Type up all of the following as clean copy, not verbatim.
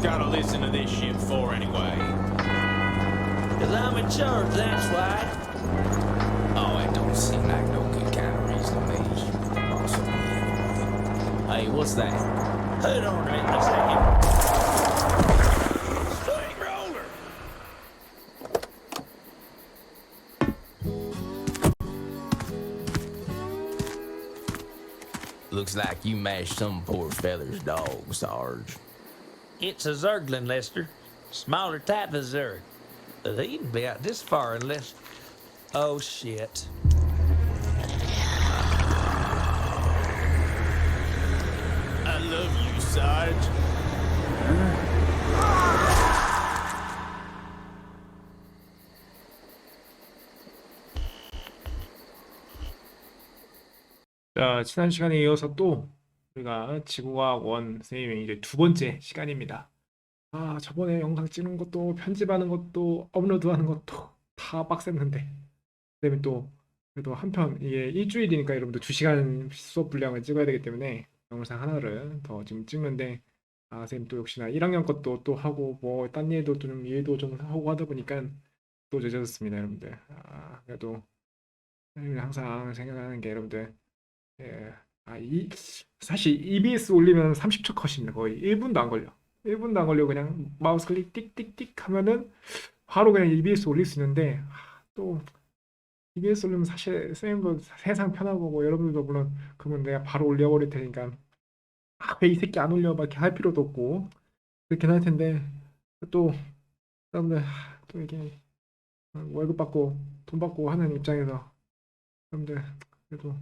gotta listen to this shit for anyway? Cause I'm in charge, that's why. Oh, it don't seem like no good kind of reason to me. Also, anyway. Hey, what's that? Hold on a second. Swing roller. Looks like you mashed some poor fella's dog, Sarge. It's a Zerglin, Lester. Smaller type of Zerg. He'd be out this far unless... Oh, shit. I love you, Sarge. 자, 지난 시간에 이어서 또 우리가 지구과학 원 선생님의 이제 두 번째 시간입니다. 아, 저번에 영상 찍는 것도 편집하는 것도 업로드하는 것도 다 빡셌는데 그다음에 또 그래도 한편 이게 일주일이니까 여러분들 2시간 수업 분량을 찍어야 되기 때문에 영상 하나를 더 지금 찍는데 아, 선생님 또 역시나 1학년 것도 또 하고 뭐 딴 일도 좀 일도 좀 하고 하다 보니까 또 늦어졌습니다, 여러분들. 아, 그래도 선생님이 항상 생각하는 게 여러분들 예. 사실 EBS 올리면 30초 컷입니다. 거의 1분도 안 걸려. 1분도 안 걸려. 그냥 마우스 클릭 띡띡띡 하면은 바로 그냥 EBS 올릴 수 있는데 또 EBS 올리면 사실 선생님도 세상 편하고 뭐 여러분들도 물론 그러면 내가 바로 올려버릴 테니까 왜 이 새끼 안 올려 막 이렇게 할 필요도 없고 그렇긴 할 텐데 또 여러분들 또 이게 월급 받고 돈 받고 하는 입장에서 여러분들 그래도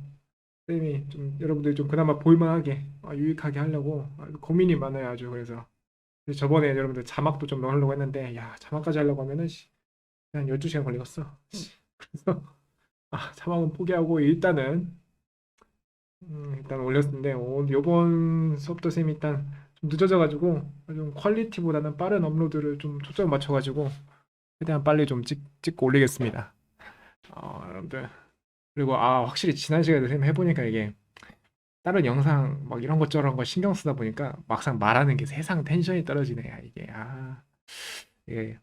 쌤이 좀 여러분들이 좀 그나마 볼만하게 유익하게 하려고 고민이 많아요 아주. 그래서 저번에 여러분들 자막도 좀 넣으려고 했는데 야 자막까지 하려고 하면은 한 12시간 걸리겠어. 그래서 자막은 포기하고 일단 올렸는데 요번 수업도 쌤이 일단 좀 늦어져가지고 좀 퀄리티보다는 빠른 업로드를 좀 초점 맞춰가지고 최대한 빨리 좀 찍고 올리겠습니다. 여러분들 그리고 확실히 지난 시간에 선생님 해보니까 이게 다른 영상 막 이런 것 저런 거 신경 쓰다 보니까 막상 말하는 게 세상 텐션이 떨어지네. 이게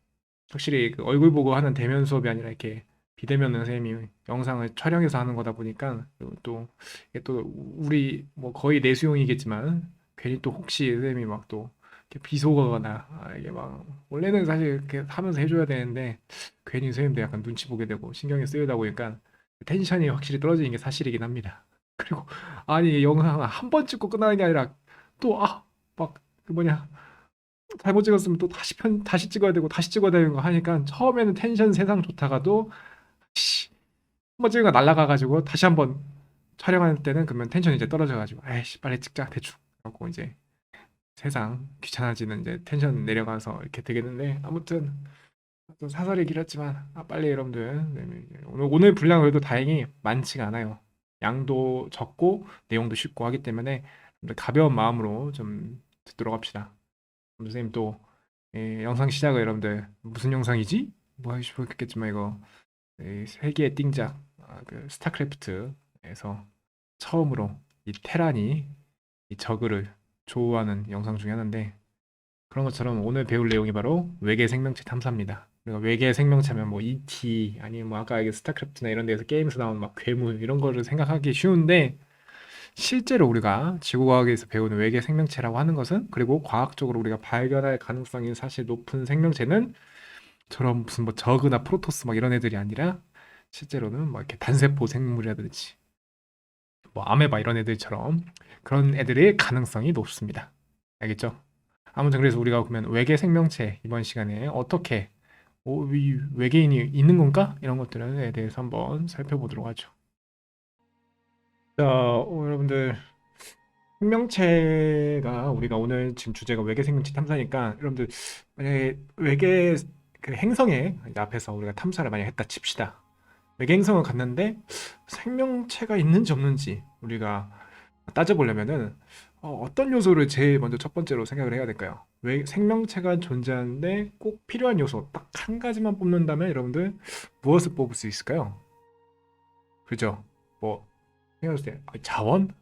확실히 그 얼굴 보고 하는 대면 수업이 아니라 이렇게 비대면 선생님이 영상을 촬영해서 하는 거다 보니까 그리고 또 이게 또 우리 뭐 거의 내수용이겠지만 괜히 또 혹시 선생님이 막 또 비속어거나 이게 막 원래는 사실 이렇게 하면서 해줘야 되는데 괜히 선생님도 약간 눈치 보게 되고 신경이 쓰이다 보니까 텐션이 확실히 떨어지는 게 사실이긴 합니다. 그리고 아니 영상 한 번 찍고 끝나는 게 아니라 또 막 그 뭐냐 잘못 찍었으면 또 다시 찍어야 되고 다시 찍어야 되는 거 하니까 처음에는 텐션 세상 좋다가도 한 번 찍은 거 날라가가지고 다시 한번 촬영할 때는 그러면 텐션이 이제 떨어져가지고 에이씨 빨리 찍자 대충 하고 이제 세상 귀찮아지는 이제 텐션 내려가서 이렇게 되겠는데 아무튼 좀 사설이 길었지만 빨리 여러분들 오늘 분량 그래도 다행히 많지가 않아요. 양도 적고 내용도 쉽고 하기 때문에 가벼운 마음으로 좀 듣도록 합시다. 선생님 또 영상 시작을 여러분들 무슨 영상이지? 뭐 하시겠지만 이거 세계의 띵작 그 스타크래프트에서 처음으로 이 테란이 이 저그를 조우하는 영상 중에 하나인데 그런 것처럼 오늘 배울 내용이 바로 외계 생명체 탐사입니다. 그러니까 외계 생명체면 뭐 ET 아니면 뭐 아까 스타크래프트나 이런 데서 게임에서 나오는 막 괴물 이런 거를 생각하기 쉬운데 실제로 우리가 지구과학에서 배우는 외계 생명체라고 하는 것은 그리고 과학적으로 우리가 발견할 가능성이 사실 높은 생명체는 저런 무슨 뭐 저그나 프로토스 막 이런 애들이 아니라 실제로는 뭐 이렇게 단세포 생물이라든지 뭐 아메바 이런 애들처럼 그런 애들의 가능성이 높습니다. 알겠죠? 아무튼 그래서 우리가 보면 외계 생명체 이번 시간에 어떻게 이 외계인이 있는 건가? 이런 것들에 대해서 한번 살펴보도록 하죠. 자, 여러분들 생명체가 우리가 오늘 지금 주제가 외계 생명체 탐사니까 여러분들 만약에 외계 그 행성에 이제 앞에서 우리가 탐사를 만약 했다 칩시다. 외계 행성을 갔는데 생명체가 있는지 없는지 우리가 따져보려면은 어떤 요소를 제일 먼저 첫 번째로 생각을 해야 될까요? 왜 생명체가 존재하는데 꼭 필요한 요소 딱 한 가지만 뽑는다면 여러분들 무엇을 뽑을 수 있을까요? 그죠? 뭐 생각해보세요. 자원?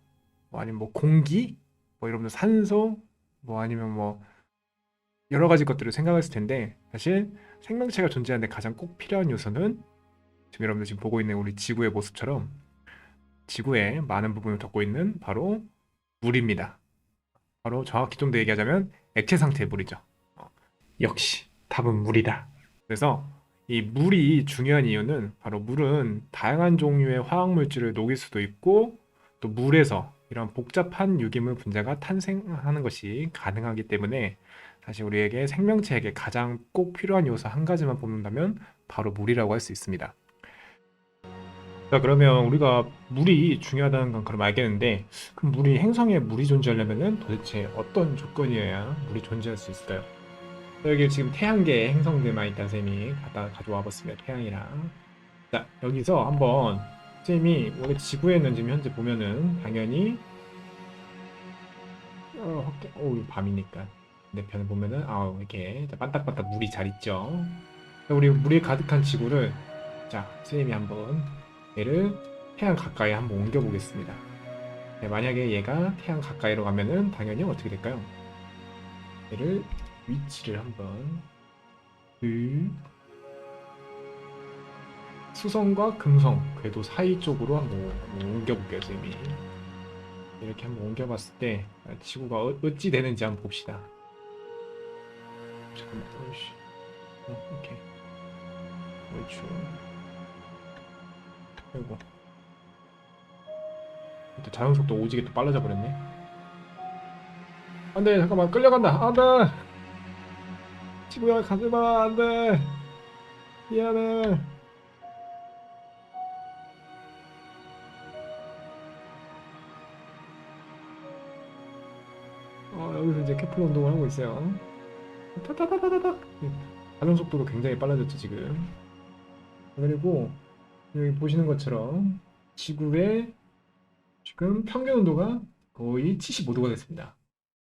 뭐 아니면 뭐 공기? 뭐 여러분들 산소? 뭐 아니면 뭐 여러 가지 것들을 생각했을 텐데 사실 생명체가 존재하는데 가장 꼭 필요한 요소는 지금 여러분들 지금 보고 있는 우리 지구의 모습처럼 지구의 많은 부분을 덮고 있는 바로 물입니다. 바로 정확히 좀 더 얘기하자면 액체 상태의 물이죠. 역시 답은 물이다. 그래서 이 물이 중요한 이유는 바로 물은 다양한 종류의 화학 물질을 녹일 수도 있고 또 물에서 이런 복잡한 유기물 분자가 탄생하는 것이 가능하기 때문에 사실 우리에게 생명체에게 가장 꼭 필요한 요소 한 가지만 뽑는다면 바로 물이라고 할 수 있습니다. 자, 그러면 우리가 물이 중요하다는 건 그럼 알겠는데 그럼 물이 행성에 물이 존재하려면은 도대체 어떤 조건이어야 물이 존재할 수 있을까요? 여기 지금 태양계에 행성들만 있다는 셈이 갖다 가져와 봤습니다. 태양이랑. 자, 여기서 한번 쌤이 원래 지구에는 지금 현재 보면은 당연히 밤이니까 내 편을 보면은 이렇게 반딱반딱 물이 잘 있죠. 우리 물이 가득한 지구를 자, 쌤이 한번 얘를 태양 가까이 한번 옮겨 보겠습니다. 네, 만약에 얘가 태양 가까이로 가면은 당연히 어떻게 될까요? 얘를 위치를 한번 수성과 금성 궤도 사이 쪽으로 한번 옮겨볼게요, 쌤이. 이렇게 한번 옮겨봤을 때 지구가 어찌 되는지 한번 봅시다. 잠깐만, 오케이. 옳죠. 아이고. 또 자연 속도 오지게 또 빨라져 버렸네. 안돼, 잠깐만, 끌려간다. 안돼. 지구야, 가지마. 안돼. 미안해. 여기서 이제 케플러 운동을 하고 있어요. 타타타타타타. 가는 속도도 굉장히 빨라졌죠 지금. 그리고 여기 보시는 것처럼 지구의 지금 평균 온도가 거의 75도가 됐습니다.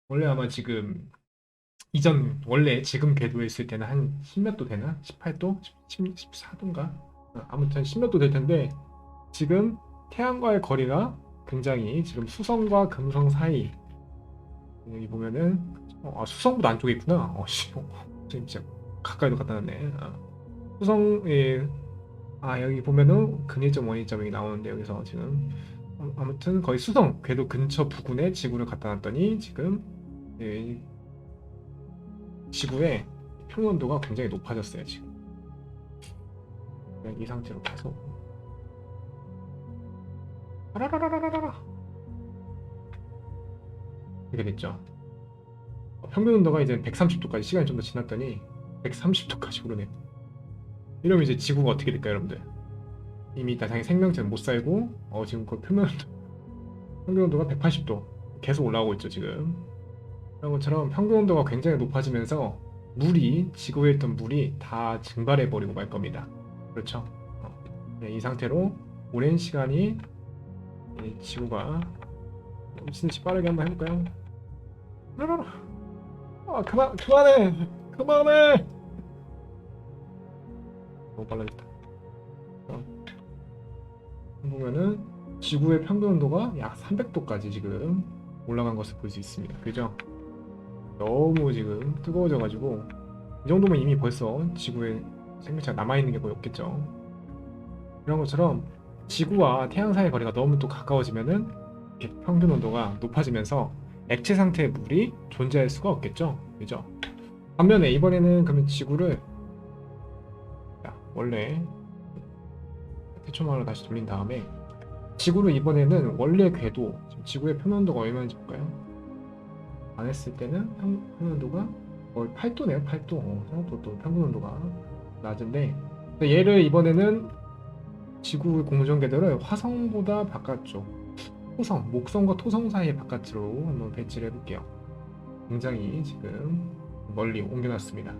원래 아마 지금 원래 지금 궤도에 있을 때는 한 10몇 도 되나? 18도? 14도인가? 아무튼 10몇 도 될 텐데 지금 태양과의 거리가 굉장히 지금 수성과 금성 사이 여기 보면은 수성보다 안쪽에 있구나. 진짜 가까이도 갖다 놨네. 수성에 여기 보면은 근일점 원일점이 나오는데 여기서 지금 아무튼 거의 수성 궤도 근처 부근에 지구를 갖다 놨더니 지금 지구의 평균 온도가 굉장히 높아졌어요 지금. 이 상태로 계속 이렇게 됐죠. 평균 온도가 이제 130도까지 시간이 좀 더 지났더니 130도까지 오르네요. 이러면 이제 지구가 어떻게 될까요, 여러분들? 이미 당연히 생명체는 못 살고 지금 그 평균 온도가 180도 계속 올라오고 있죠 지금. 그런 것처럼 평균 온도가 굉장히 높아지면서 지구에 있던 물이 다 증발해 버리고 말 겁니다. 그렇죠? 이 상태로 오랜 시간이 지구가 미친듯이 빠르게 한번 해볼까요? 그만해. 너무 빨라졌다. 보면은 지구의 평균 온도가 약 300도까지 지금 올라간 것을 볼 수 있습니다. 그죠? 너무 지금 뜨거워져가지고 이 정도면 이미 벌써 지구에 생명체가 남아있는 게 거의 없겠죠. 이런 것처럼 지구와 태양 사이의 거리가 너무 또 가까워지면은 이렇게 평균 온도가 높아지면서 액체 상태의 물이 존재할 수가 없겠죠. 그죠? 반면에 이번에는 그러면 지구를 원래 태초망으로 다시 돌린 다음에 지구를 이번에는 원래 궤도 지구의 평균 온도가 얼마인지 볼까요? 안 했을 때는 평균 온도가 거의 8도네요. 8도. 생각보다 또 평균 온도가 낮은데 얘를 이번에는 지구 공전 궤도를 화성보다 바깥쪽 목성과 토성 사이의 바깥으로 한번 배치를 해볼게요. 굉장히 지금 멀리 옮겨놨습니다.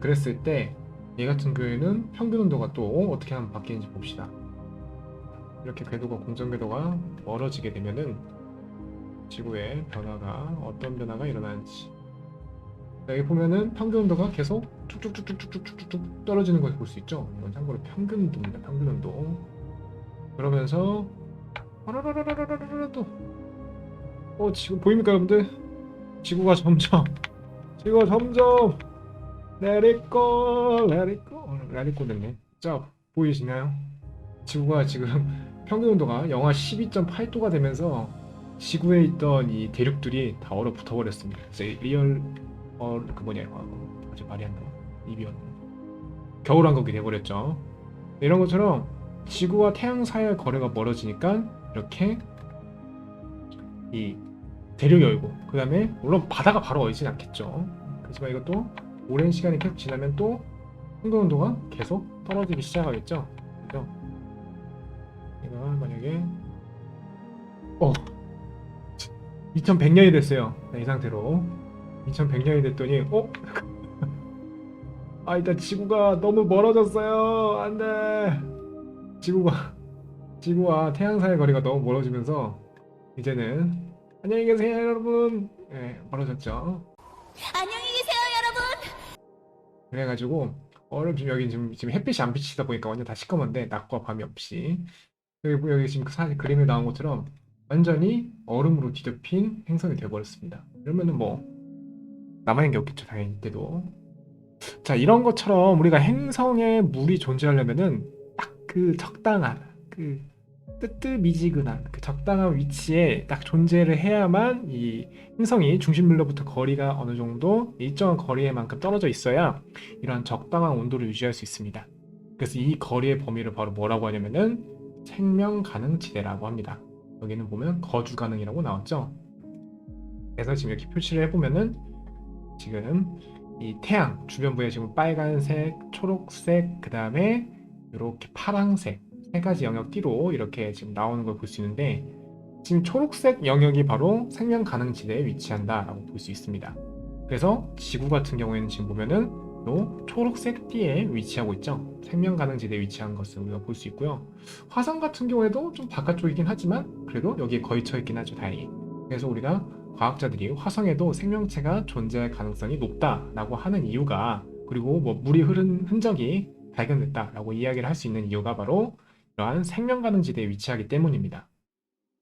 그랬을 때 얘 같은 경우에는 평균 온도가 또 어떻게 하면 바뀌는지 봅시다. 이렇게 공전 궤도가 멀어지게 되면은 지구의 변화가 어떤 변화가 일어나는지 여기 보면은 평균 온도가 계속 쭉쭉쭉쭉쭉쭉쭉 떨어지는 것을 볼 수 있죠. 이건 참고로 평균 온도입니다. 평균 온도. 그러면서 또 지금 보입니까 여러분들? 지구가 점점 지구가 점점 let it go, let it go, let it go 됐네. 자, 보이시나요? 지구가 지금 평균 온도가 영하 12.8도가 되면서 지구에 있던 이 대륙들이 다 얼어붙어 버렸습니다. 그래서 리얼 그 뭐냐 어제 말이 안 나와. 입이 얼어. 겨울왕국이 돼버렸죠. 이런 것처럼 지구와 태양 사이의 거리가 멀어지니까 이렇게 이 대륙이 열고 그 다음에 물론 바다가 바로 얼진 않겠죠. 그렇지만 이것도 오랜 시간이 계속 지나면 또 평균 온도가 계속 떨어지기 시작하겠죠. 그죠? 얘가 만약에 2100년이 됐어요. 이 상태로 2100년이 됐더니 일단 지구가 너무 멀어졌어요. 안돼. 지구와 태양 사이의 거리가 너무 멀어지면서 이제는 안녕히 계세요 여러분. 네, 멀어졌죠. 안녕히 계세요, 여러분. 그래가지고 지금 여기 지금 햇빛이 안 비치다 보니까 완전 다 시꺼먼데 낮과 밤이 없이 여기 지금 사실 그림에 나온 것처럼 완전히 얼음으로 뒤덮인 행성이 되어버렸습니다. 이러면은 뭐 남아있는 게 없겠죠 당연히 이때도. 자, 이런 것처럼 우리가 행성에 물이 존재하려면은 딱 그 적당한 그 뜨뜻미지근한 그 적당한 위치에 딱 존재를 해야만 이 행성이 중심물로부터 거리가 어느 정도 일정한 거리에만큼 떨어져 있어야 이러한 적당한 온도를 유지할 수 있습니다. 그래서 이 거리의 범위를 바로 뭐라고 하냐면은 생명 가능 지대라고 합니다. 여기는 보면 거주 가능이라고 나왔죠. 그래서 지금 이렇게 표시를 해보면은 지금 이 태양 주변부에 지금 빨간색, 초록색, 그 다음에 이렇게 파랑색 세 가지 영역 띠로 이렇게 지금 나오는 걸 볼 수 있는데 지금 초록색 영역이 바로 생명 가능 지대에 위치한다라고 볼 수 있습니다. 그래서 지구 같은 경우에는 지금 보면은 요 초록색 띠에 위치하고 있죠. 생명 가능 지대에 위치한 것을 우리가 볼 수 있고요. 화성 같은 경우에도 좀 바깥쪽이긴 하지만 그래도 여기에 걸쳐 있긴 하죠, 다행히. 그래서 우리가 과학자들이 화성에도 생명체가 존재할 가능성이 높다라고 하는 이유가 그리고 뭐 물이 흐른 흔적이 발견됐다라고 이야기를 할 수 있는 이유가 바로 이러한 생명 가능 지대에 위치하기 때문입니다.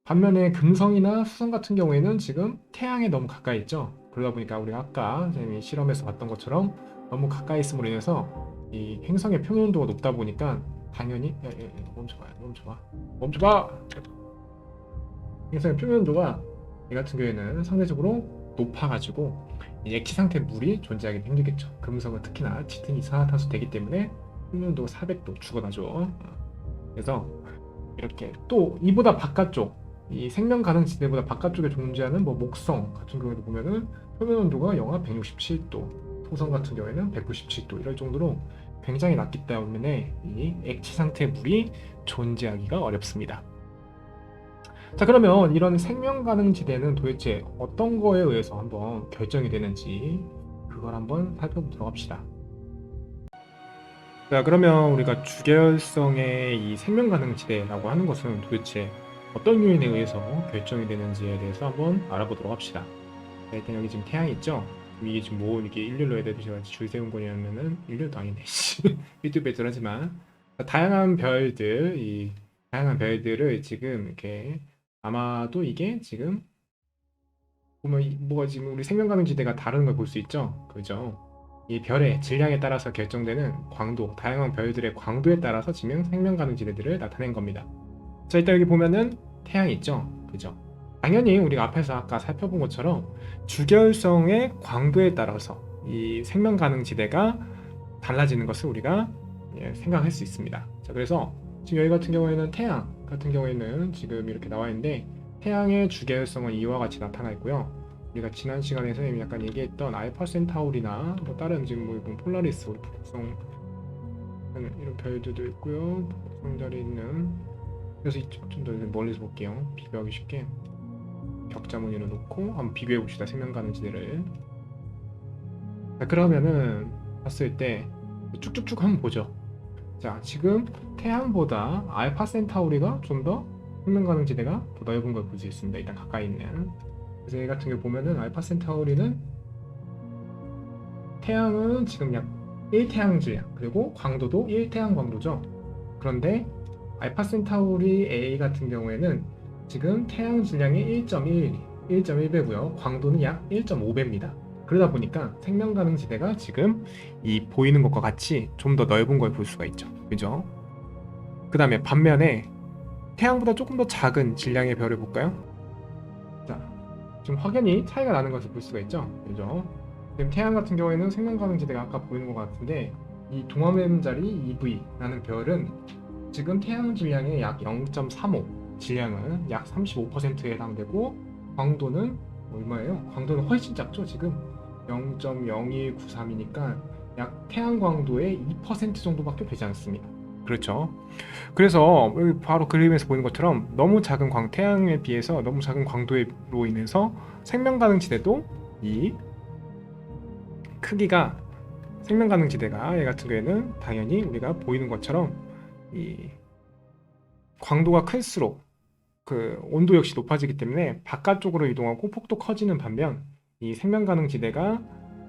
반면에 금성이나 수성 같은 경우에는 지금 태양에 너무 가까이 있죠. 그러다 보니까 우리가 아까 선생님이 실험에서 봤던 것처럼 너무 가까이 있음으로 인해서 이 행성의 평균 온도가 높다 보니까 당연히 멈춰봐. 행성의 평균 온도가 이 같은 경우에는 상대적으로 높아가지고 이 액체 상태 물이 존재하기 힘들겠죠. 금성은 특히나 짙은 이산화탄소 되기 때문에 평균 온도가 400도 죽어나죠. 그래서 이렇게 또 이보다 바깥쪽 이 생명 가능 지대보다 바깥쪽에 존재하는 뭐 목성 같은 경우에도 보면은 표면 온도가 영하 167도, 토성 같은 경우에는 197도 이럴 정도로 굉장히 낮기 때문에 이 액체 상태 물이 존재하기가 어렵습니다. 자, 그러면 이런 생명 가능 지대는 도대체 어떤 거에 의해서 한번 결정이 되는지 그걸 한번 살펴보도록 합시다. 자, 그러면 우리가 주계열성의 이 생명 가능 지대라고 하는 것은 도대체 어떤 요인에 의해서 결정이 되는지에 대해서 한번 알아보도록 합시다. 자, 일단 여기 지금 태양이 있죠? 이게 지금 뭐 이게 일렬로 해야 되지 줄 세운 거냐면은 일렬도 아니네. 삐뚤빼뚤 하지만 다양한 별들을 지금 이렇게 아마도 이게 지금 보면 뭐가 지금 우리 생명 가능 지대가 다른 걸 볼 수 있죠? 그죠? 이 별의 질량에 따라서 결정되는 광도, 다양한 별들의 광도에 따라서 지금 생명 가능 지대들을 나타낸 겁니다. 자, 일단 여기 보면은 태양이 있죠? 그죠? 당연히 우리가 앞에서 아까 살펴본 것처럼 주계열성의 광도에 따라서 이 생명 가능 지대가 달라지는 것을 우리가 생각할 수 있습니다. 자, 그래서 지금 여기 같은 경우에는 태양 같은 경우에는 지금 이렇게 나와 있는데 태양의 주계열성은 이와 같이 나타나 있고요. 우리가 지난 시간에 선생님이 약간 얘기했던 알파 센타우리나 뭐 다른 지금 뭐 폴라리스, 북극성 이런 별들도 있고요. 북극성 자리에 있는 그래서 이쪽 좀 더 멀리서 볼게요. 비교하기 쉽게 격자무늬로 놓고 한번 비교해 봅시다. 생명 가능 지대를. 자, 그러면은 봤을 때 쭉쭉쭉 한번 보죠. 자, 지금 태양보다 알파 센타우리가 좀 더 생명 가능 지대가 더 넓은 걸 볼 수 있습니다. 일단 가까이 있는. 그래서 이 같은 경우 보면은 알파 센타우리는 태양은 지금 약 1태양 질량 그리고 광도도 1태양 광도죠. 그런데 알파 센타우리 A 같은 경우에는 지금 태양 질량이 1.1배고요. 광도는 약 1.5배입니다. 그러다 보니까 생명 가능 지대가 지금 이 보이는 것과 같이 좀 더 넓은 걸 볼 수가 있죠. 그죠? 그 다음에 반면에 태양보다 조금 더 작은 질량의 별을 볼까요? 자, 지금 확연히 차이가 나는 것을 볼 수가 있죠. 그죠? 지금 태양 같은 경우에는 생명 가능 지대가 아까 보이는 것 같은데 이 동화뱀자리 EV라는 별은 지금 태양 질량의 약 0.35, 질량은 약 35%에 해당되고 광도는 얼마예요? 광도는 훨씬 작죠. 지금 0.0193이니까 약 태양 광도의 2% 정도밖에 되지 않습니다. 그렇죠. 그래서 여기 바로 그림에서 보이는 것처럼 너무 작은 태양에 비해서 너무 작은 광도로 인해서 생명 가능 지대도 이 크기가 생명 가능 지대가 얘 같은 경우에는 당연히 우리가 보이는 것처럼 이 광도가 클수록 그 온도 역시 높아지기 때문에 바깥쪽으로 이동하고 폭도 커지는 반면 이 생명 가능 지대가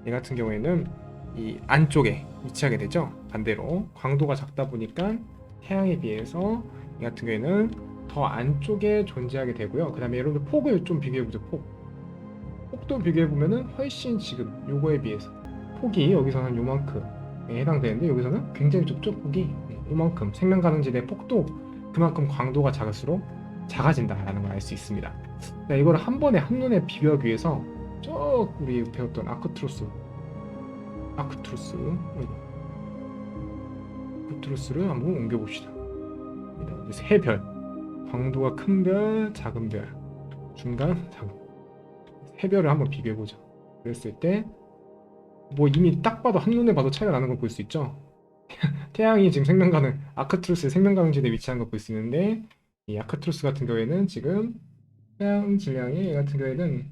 얘 같은 경우에는 이 안쪽에 위치하게 되죠. 반대로 광도가 작다 보니까 태양에 비해서 이 같은 경우에는 더 안쪽에 존재하게 되고요. 그 다음에 여러분들 폭을 좀 비교해보죠. 폭도 비교해보면은 훨씬 지금 요거에 비해서 폭이 여기서는 요만큼에 해당되는데 여기서는 굉장히 좁죠. 폭이 요만큼 생명 가능지대 폭도 그만큼 광도가 작을수록 작아진다라는 걸 알 수 있습니다. 자, 이걸 한 번에 한눈에 비교하기 위해서 우리 배웠던 아크투루스를 한번 옮겨봅시다. 세 별, 광도가 큰 별, 작은 별, 중간, 작은 세 별을 한번 비교해보죠. 그랬을 때 뭐 이미 딱 봐도 한눈에 봐도 차이가 나는 걸 볼 수 있죠. 태양이 지금 아크투루스의 생명 가능 지대에 위치한 걸 볼 수 있는데 이 아크투루스 같은 경우에는 지금 태양 질량이 얘 같은 경우에는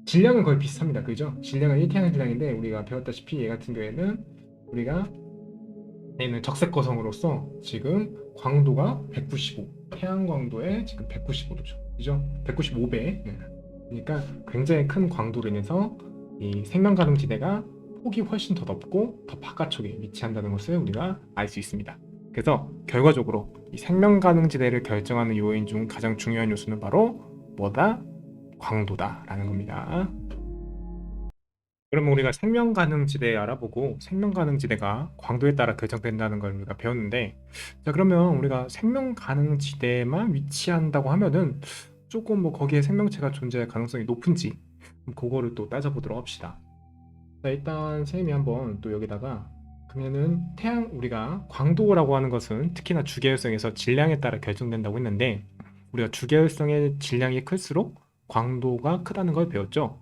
질량은 거의 비슷합니다. 그죠? 질량은 1태양 질량인데 우리가 배웠다시피 얘 같은 경우에는 우리가 얘는 적색 거성으로서 지금 광도가 195, 태양 광도의 지금 195도죠. 그죠? 195배. 그러니까 굉장히 큰 광도로 인해서 이 생명 가능 지대가 폭이 훨씬 더 넓고 더 바깥쪽에 위치한다는 것을 우리가 알 수 있습니다. 그래서 결과적으로 이 생명 가능 지대를 결정하는 요인 중 가장 중요한 요소는 바로 뭐다? 광도다라는 겁니다. 그러면 우리가 생명 가능 지대 알아보고 생명 가능 지대가 광도에 따라 결정된다는 걸 우리가 배웠는데, 자 그러면 우리가 생명 가능 지대만 위치한다고 하면은 조금 뭐 거기에 생명체가 존재할 가능성이 높은지 그거를 또 따져보도록 합시다. 자 일단 쌤이 한번 또 여기다가 그러면은 우리가 광도라고 하는 것은 특히나 주계열성에서 질량에 따라 결정된다고 했는데 우리가 주계열성의 질량이 클수록 광도가 크다는 걸 배웠죠.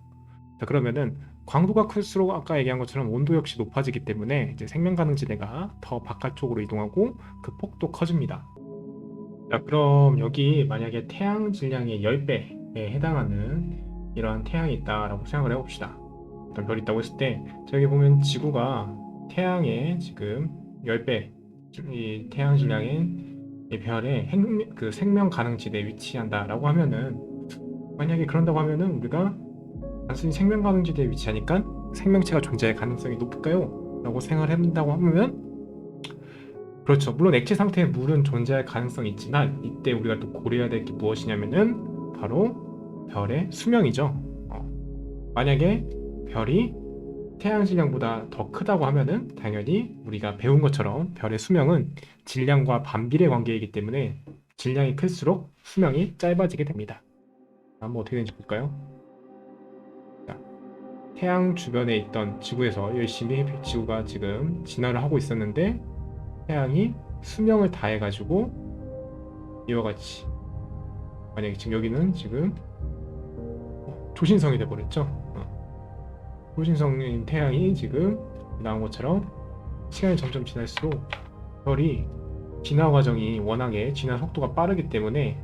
자 그러면은 광도가 클수록 아까 얘기한 것처럼 온도 역시 높아지기 때문에 이제 생명 가능 지대가 더 바깥쪽으로 이동하고 그 폭도 커집니다. 자 그럼 여기 만약에 태양 질량의 10배에 해당하는 이러한 태양이 있다라고 생각을 해봅시다. 어떤 별이 있다고 했을 때 저기 보면 지구가 태양의 지금 10배 이 태양 질량의 이 별의 그 생명 가능 지대에 위치한다라고 하면은 만약에 그런다고 하면은 우리가 단순히 생명 가능 지대에 위치하니까 생명체가 존재할 가능성이 높을까요? 라고 생각을 해본다고 하면 그렇죠. 물론 액체 상태의 물은 존재할 가능성이 있지만 이때 우리가 또 고려해야 될 게 무엇이냐면은 바로 별의 수명이죠. 만약에 별이 태양 질량보다 더 크다고 하면은 당연히 우리가 배운 것처럼 별의 수명은 질량과 반비례 관계이기 때문에 질량이 클수록 수명이 짧아지게 됩니다. 한번 어떻게 되는지 볼까요? 자, 태양 주변에 있던 지구에서 열심히 지구가 지금 진화를 하고 있었는데 태양이 수명을 다해가지고 이와 같이 만약에 지금 여기는 지금 초신성이 돼버렸죠. 초신성인 태양이 지금 나온 것처럼 시간이 점점 지날수록 별이 진화 과정이 워낙에 진화 속도가 빠르기 때문에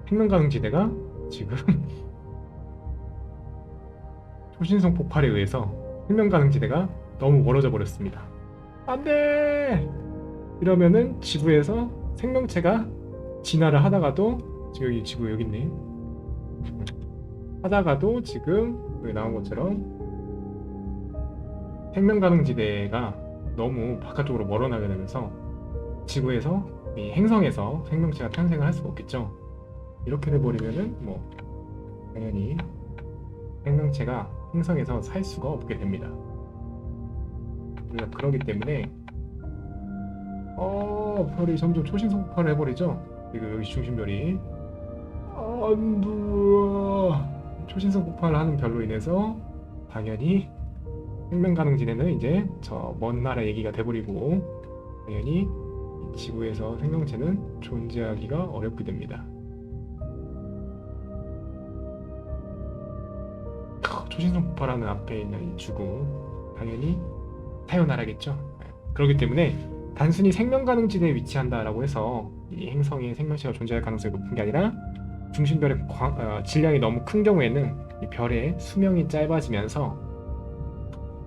생명 가능 지대가 지금 초신성 폭발에 의해서 생명 가능 지대가 너무 멀어져 버렸습니다. 안돼! 이러면은 지구에서 생명체가 진화를 하다가도 지구 여기 있네. 하다가도 지금 여기 나온 것처럼 생명 가능 지대가 너무 바깥쪽으로 멀어나게 되면서 지구에서 이 행성에서 생명체가 탄생을 할 수가 없겠죠. 이렇게 돼버리면은 뭐 당연히 생명체가 행성에서 살 수가 없게 됩니다. 우리가 그러기 때문에 별이 점점 초신성 폭발을 해버리죠. 지금 여기 중심별이 안돼 초신성 폭발을 하는 별로 인해서 당연히 생명 가능지대는 이제 저 먼 나라 얘기가 돼버리고 당연히 이 지구에서 생명체는 존재하기가 어렵게 됩니다. 초신성 폭발하는 앞에 있는 이 지구 당연히 사요나라겠죠. 그렇기 때문에 단순히 생명 가능지대에 위치한다라고 해서 이 행성에 생명체가 존재할 가능성이 높은 게 아니라 중심별의 질량이 너무 큰 경우에는 이 별의 수명이 짧아지면서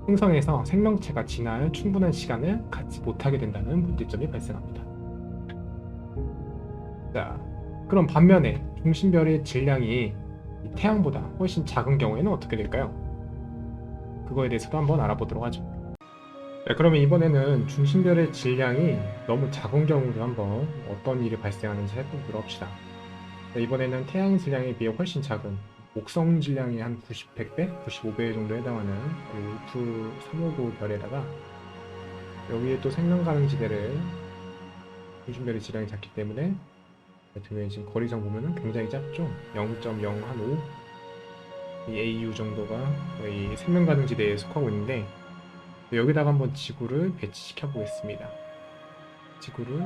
행성에서 생명체가 지날 충분한 시간을 갖지 못하게 된다는 문제점이 발생합니다. 자, 그럼 반면에 중심별의 질량이 이 태양보다 훨씬 작은 경우에는 어떻게 될까요? 그거에 대해서도 한번 알아보도록 하죠. 자, 그러면 이번에는 중심별의 질량이 너무 작은 경우도 한번 어떤 일이 발생하는지 살펴보도록 합시다. 자, 이번에는 태양 질량에 비해 훨씬 작은 목성 질량이 한 100배, 95배 정도 해당하는 울프 359 별에다가 여기에 또 생명 가능지대를 중심별의 질량이 작기 때문에 지금 거리상 보면은 굉장히 작죠. 0.015 이 AU 정도가 거의 생명 가능지대에 속하고 있는데 여기다가 한번 지구를 배치시켜 보겠습니다. 지구를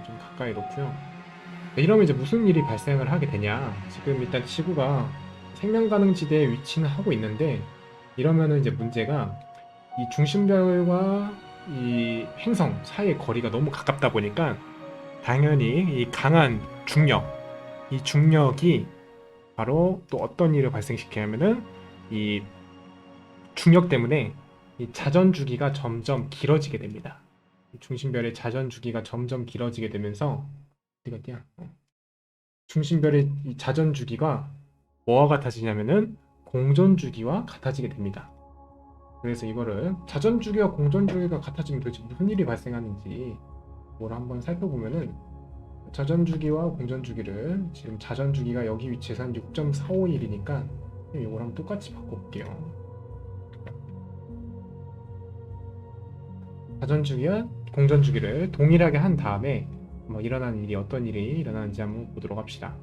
좀 가까이 놓고요. 이러면 이제 무슨 일이 발생을 하게 되냐? 지금 일단 지구가 생명 가능지대에 위치는 하고 있는데 이러면은 이제 문제가 이 중심별과 이 행성 사이의 거리가 너무 가깝다 보니까 당연히 이 강한 중력, 이 중력이 바로 또 어떤 일을 발생시키냐면은 이 중력 때문에 이 자전 주기가 점점 길어지게 됩니다. 이 중심별의 자전 주기가 점점 길어지게 되면서 중심별의 이 자전 주기가 뭐와 같아지냐면은 공전 주기와 같아지게 됩니다. 그래서 이거를 자전 주기와 공전 주기가 같아지면 도대체 무슨 일이 발생하는지 뭘 한번 살펴보면은 자전 주기와 공전 주기를 지금 자전 주기가 여기 위치에서 한 6.451이니까 이걸 한번 똑같이 바꿔볼게요. 자전 주기와 공전 주기를 동일하게 한 다음에 뭐 일어나는 일이 어떤 일이 일어나는지 한번 보도록 합시다.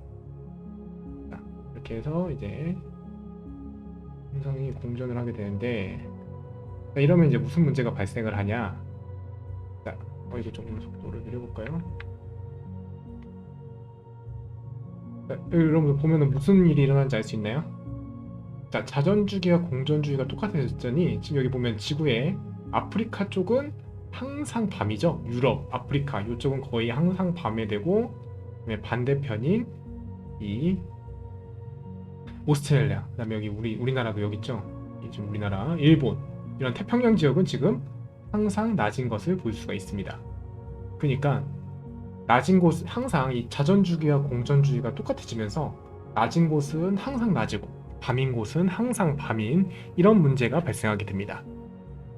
자, 이렇게 해서 이제 행성이 공전을 하게 되는데 자, 이러면 이제 무슨 문제가 발생을 하냐? 자, 이거 조금 속도를 늘려볼까요? 자, 여러분 보면은 무슨 일이 일어나는지 알 수 있나요? 자, 자전 주기와 공전 주기가 똑같아졌더니 지금 여기 보면 지구의 아프리카 쪽은 항상 밤이죠. 유럽, 아프리카 이쪽은 거의 항상 밤에 되고 반대편인 이 오스트레일리아, 그다음에 여기 우리나라도 여기 있죠. 지금 우리나라, 일본 이런 태평양 지역은 지금 항상 낮은 것을 볼 수가 있습니다. 그러니까 낮은 곳 항상 이 자전 주기와 공전 주기가 똑같아지면서 낮은 곳은 항상 낮이고 밤인 곳은 항상 밤인 이런 문제가 발생하게 됩니다.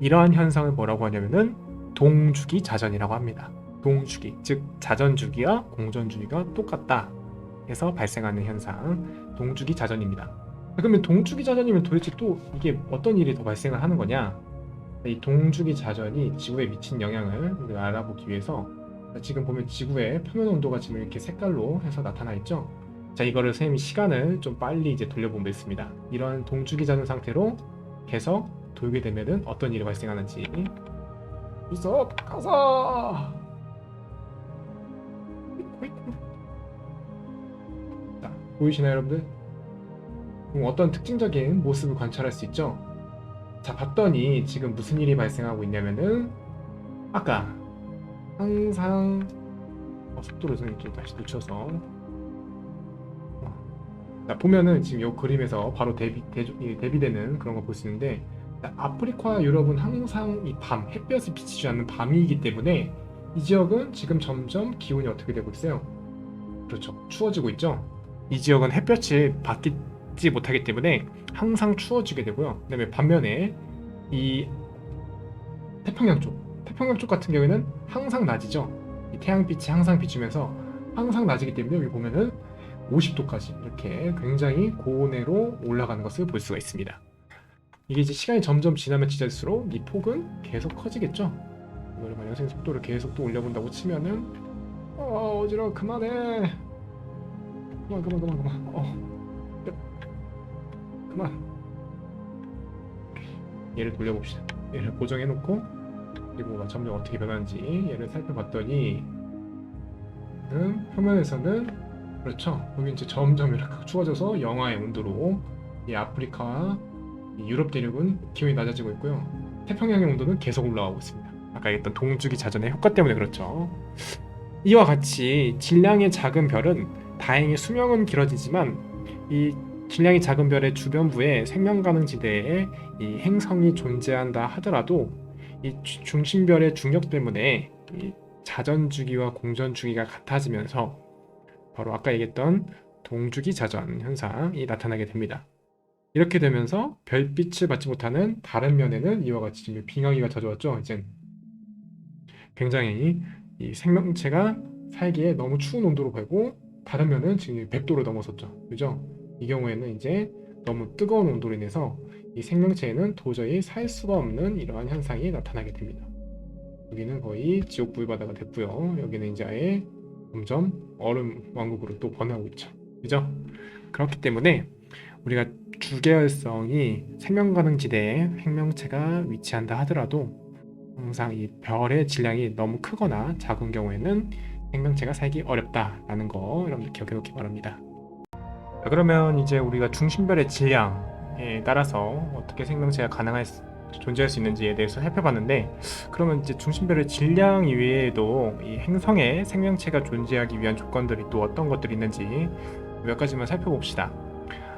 이러한 현상을 뭐라고 하냐면은 동주기 자전이라고 합니다. 동주기, 즉 자전 주기와 공전 주기가 똑같다 해서 발생하는 현상, 동주기 자전입니다. 그러면 동주기 자전이면 도대체 또 이게 어떤 일이 더 발생을 하는 거냐? 이 동주기 자전이 지구에 미친 영향을 알아보기 위해서 지금 보면 지구의 표면 온도가 지금 이렇게 색깔로 해서 나타나 있죠. 자, 이거를 선생님이 시간을 좀 빨리 이제 돌려보겠습니다. 이런 동주기 자전 상태로 계속 돌게 되면은 어떤 일이 발생하는지. 있어 가서. 자, 보이시나요, 여러분들? 어떤 특징적인 모습을 관찰할 수 있죠. 자, 봤더니 지금 무슨 일이 발생하고 있냐면은 아까 항상 속도를 좀 다시 늦춰서 자, 보면은 지금 이 그림에서 바로 대비되는 그런 거 볼 수 있는데 자, 아프리카와 유럽은 항상 이 밤, 햇볕을 비치지 않는 밤이기 때문에 이 지역은 지금 점점 기온이 어떻게 되고 있어요? 그렇죠, 추워지고 있죠. 이 지역은 햇볕을 받지 못하기 때문에 항상 추워지게 되고요. 그다음에 반면에 이 태평양 쪽 같은 경우에는 항상 낮이죠. 이 태양빛이 항상 비추면서 항상 낮이기 때문에 여기 보면은 50도까지 이렇게 굉장히 고온으로 올라가는 것을 볼 수가 있습니다. 이게 이제 시간이 점점 지나면 지날수록 이 폭은 계속 커지겠죠. 이거를 만약 생 속도를 계속 또 올려본다고 치면은 어지러워. 그만해. 그만. 그만. 얘를 돌려봅시다. 얘를 고정해놓고 그리고 점점 어떻게 변하는지 얘를 살펴봤더니 표면에서는 그렇죠. 여기 이제 점점 이렇게 추워져서 영하의 온도로 이 아프리카와 이 유럽 대륙은 기온이 낮아지고 있고요. 태평양의 온도는 계속 올라가고 있습니다. 아까 얘기했던 동주기 자전의 효과 때문에 그렇죠. 이와 같이 질량의 작은 별은 다행히 수명은 길어지지만 이 질량이 작은 별의 주변부에 생명 가능 지대에 이 행성이 존재한다 하더라도 이 중심별의 중력 때문에 이 자전 주기와 공전 주기가 같아지면서 바로 아까 얘기했던 동주기 자전 현상이 나타나게 됩니다. 이렇게 되면서 별빛을 받지 못하는 다른 면에는 이와 같이 지금 빙하기가 찾아왔죠. 이제 굉장히 이 생명체가 살기에 너무 추운 온도로 되고 다른 면은 지금 100도를 넘어섰죠. 그죠? 이 경우에는 이제 너무 뜨거운 온도로 인해서 이 생명체에는 도저히 살 수가 없는 이러한 현상이 나타나게 됩니다. 여기는 거의 지옥 불바다가 됐고요. 여기는 이제 아예 점점 얼음 왕국으로 또 번화하고 있죠. 그죠? 그렇기 때문에 우리가 주계열성이 생명 가능 지대에 생명체가 위치한다 하더라도 항상 이 별의 질량이 너무 크거나 작은 경우에는 생명체가 살기 어렵다라는 거 여러분들 기억해 놓기 바랍니다. 자, 그러면 이제 우리가 중심별의 질량에 따라서 어떻게 생명체가 존재할 수 있는지에 대해서 살펴봤는데, 그러면 이제 중심별의 질량 이외에도 이 행성에 생명체가 존재하기 위한 조건들이 또 어떤 것들이 있는지 몇 가지만 살펴봅시다.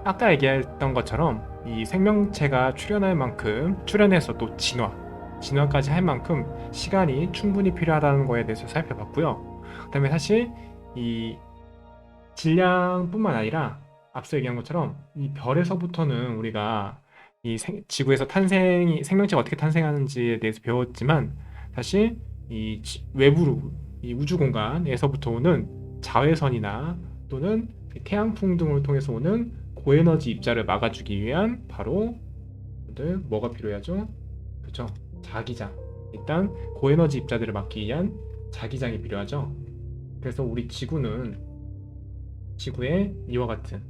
아까 얘기했던 것처럼 이 생명체가 출현해서 또 진화까지 할 만큼 시간이 충분히 필요하다는 거에 대해서 살펴봤고요. 그 다음에 사실 이 질량뿐만 아니라 앞서 얘기한 것처럼 이 별에서부터는 우리가 이 지구에서 생명체가 어떻게 탄생하는지에 대해서 배웠지만, 사실 이 외부로 이 우주 공간에서부터 오는 자외선이나 또는 태양풍 등을 통해서 오는 고에너지 입자를 막아주기 위한 바로 뭐가 필요하죠? 그렇죠? 자기장. 일단 고에너지 입자들을 막기 위한 자기장이 필요하죠. 그래서 우리 지구에 이와 같은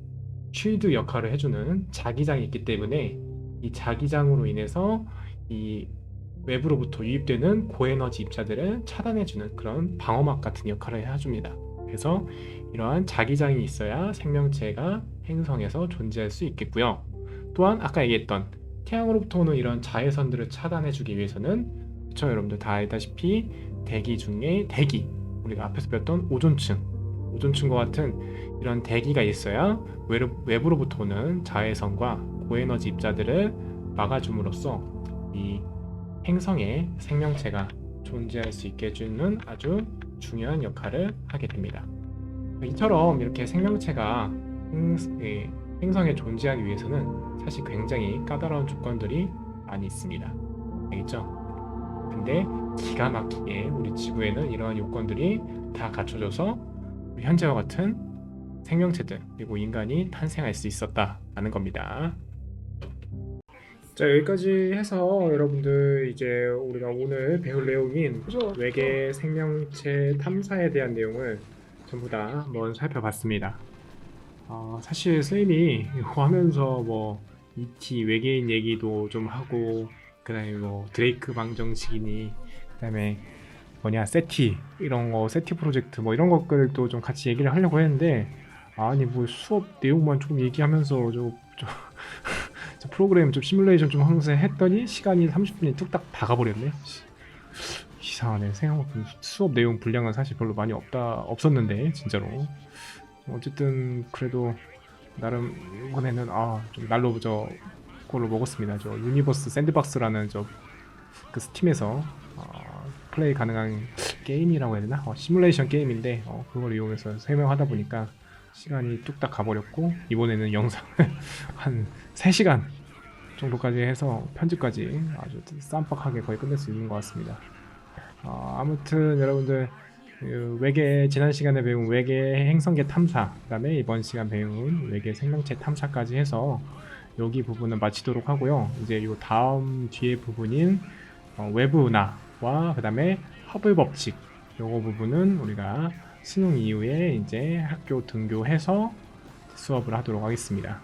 쉴드 역할을 해주는 자기장이 있기 때문에 이 자기장으로 인해서 이 외부로부터 유입되는 고에너지 입자들을 차단해주는 그런 방어막 같은 역할을 해줍니다. 그래서 이러한 자기장이 있어야 생명체가 행성에서 존재할 수 있겠고요. 또한 아까 얘기했던 태양으로부터 오는 이런 자외선들을 차단해주기 위해서는, 그렇죠, 여러분들 다 알다시피 대기 중에 우리가 앞에서 배웠던 오존층과 같은 이런 대기가 있어야 외부로부터 오는 자외선과 고에너지 입자들을 막아줌으로써 이 행성에 생명체가 존재할 수 있게 해주는 아주 중요한 역할을 하게 됩니다. 이처럼 이렇게 생명체가 행성에 존재하기 위해서는 사실 굉장히 까다로운 조건들이 많이 있습니다. 알겠죠? 근데 기가 막히게 우리 지구에는 이러한 요건들이 다 갖춰져서 우리 현재와 같은 생명체들 그리고 인간이 탄생할 수 있었다라는 겁니다. 자, 여기까지 해서 여러분들 이제 우리가 오늘 배울 내용인 외계 생명체 탐사에 대한 내용을 전부 다 한번 살펴봤습니다. 사실 선생님이 하면서 뭐 ET 외계인 얘기도 좀 하고, 그다음에 뭐 드레이크 방정식이니, 그다음에 세티 이런 거, 세티 프로젝트 뭐 이런 것들도 좀 같이 얘기를 하려고 했는데, 아니 뭐 수업 내용만 조금 얘기하면서 저 프로그램 좀 시뮬레이션 좀 하면서 했더니 시간이 30분이 뚝딱 다 가버렸네. 이상하네. 생각만큼 수업 내용 분량은 사실 별로 많이 없었는데 진짜로. 어쨌든 그래도 나름 이번에는 좀 날로 그걸로 먹었습니다. 저 유니버스 샌드박스라는 그 스팀에서 플레이 가능한 게임이라고 해야 되나? 시뮬레이션 게임인데 그걸 이용해서 설명하다 보니까 시간이 뚝딱 가버렸고, 이번에는 영상을 한 3시간 정도까지 해서 편집까지 아주 쌈박하게 거의 끝낼 수 있는 것 같습니다. 아무튼 여러분들 그 외계 지난 시간에 배운 외계 행성계 탐사, 그다음에 이번 시간 배운 외계 생명체 탐사까지 해서 여기 부분은 마치도록 하고요. 이제 요 다음 뒤에 부분인 외부 은하와 그다음에 허블 법칙 요거 부분은 우리가 수능 이후에 이제 학교 등교해서 수업을 하도록 하겠습니다.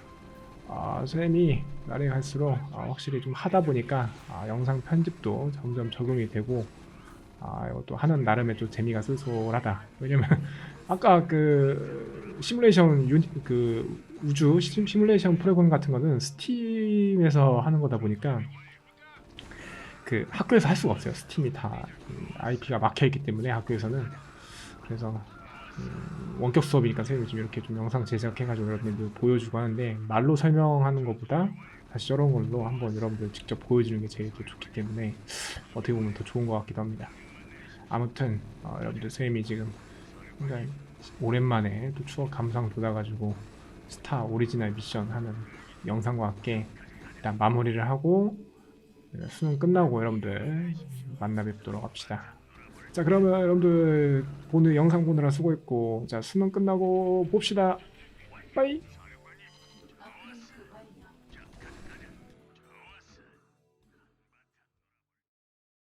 쌤이 날이 갈수록 확실히 좀 하다 보니까 영상 편집도 점점 적응이 되고 이것도 하는 나름의 좀 재미가 쏠쏠하다. 왜냐면 아까 그 시뮬레이션 그 우주 시뮬레이션 프로그램 같은 거는 스팀에서 하는 거다 보니까 그 학교에서 할 수가 없어요. 스팀이 다 IP가 막혀 있기 때문에 학교에서는. 그래서 원격 수업이니까 선생님이 좀 이렇게 좀 영상 제작해가지고 여러분들 보여주고 하는데 말로 설명하는 것보다 다시 저런 걸로 한번 여러분들 직접 보여주는 게 제일 또 좋기 때문에 어떻게 보면 더 좋은 것 같기도 합니다. 아무튼 여러분들 선생님이 지금 굉장히 오랜만에 또 추억 감상 돋아가지고 스타 오리지널 미션 하는 영상과 함께 일단 마무리를 하고 수능 끝나고 여러분들 만나 뵙도록 합시다. 자, 그러면 여러분들 오늘 영상 보느라 수고했고, 자, 수능 끝나고 봅시다. 빠이.